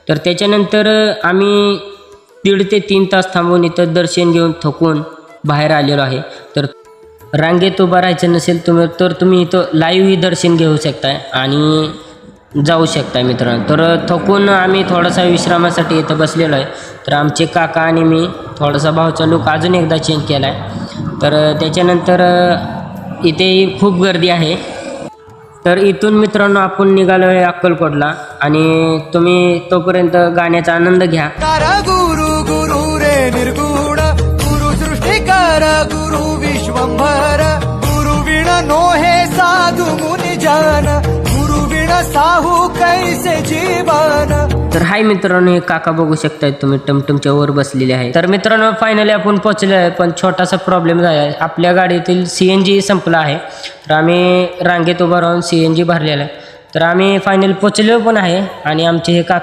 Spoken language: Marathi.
तर त्याच्यानंतर आम्ही 1.5 ते 3 तास थांबून इथं दर्शन घेऊन थकून बाहेर आलेलो आहे. तर रांगेत उभं राहायचं नसेल तर तुम्ही इथं लाईव्हही दर्शन घेऊ शकताय आणि जाऊ शकताय मित्रांनो. तर थकून आम्ही थोडासा विश्रामासाठी इथं बसलेलो आहे. तर आमचे काका आणि मी थोडासा भावचा लूक अजून एकदा चेंज केला आहे. तर त्याच्यानंतर इथे खूप गर्दी आहे. तर इथून मित्रांनो आपण निघालो आहे अक्कलकोटला आणि तुम्ही तोपर्यंत गाण्याचा आनंद घ्या. गुरु गुरु रे निर्गुण गुरु सृष्टिकार गुरु विश्वंभर गुरु विण नो हे साधु मुनी जान गुरु विण साहू कैसे जीवन. तर हाय मित्रांनो, हे काका बघू शकताय तुम्ही टमटमच्या वर बसलेले आहे. तर मित्रांनो फायनली आपण पोहोचले आहे, पण छोटासा प्रॉब्लेम झाला आहे. आपल्या गाडीतील CNG संपला आहे. तर आम्ही रांगेत उभं राहून CNG भरलेला आहे. तर आम्ही फायनली पोहोचलो पण आहे आणि आमचे हे काका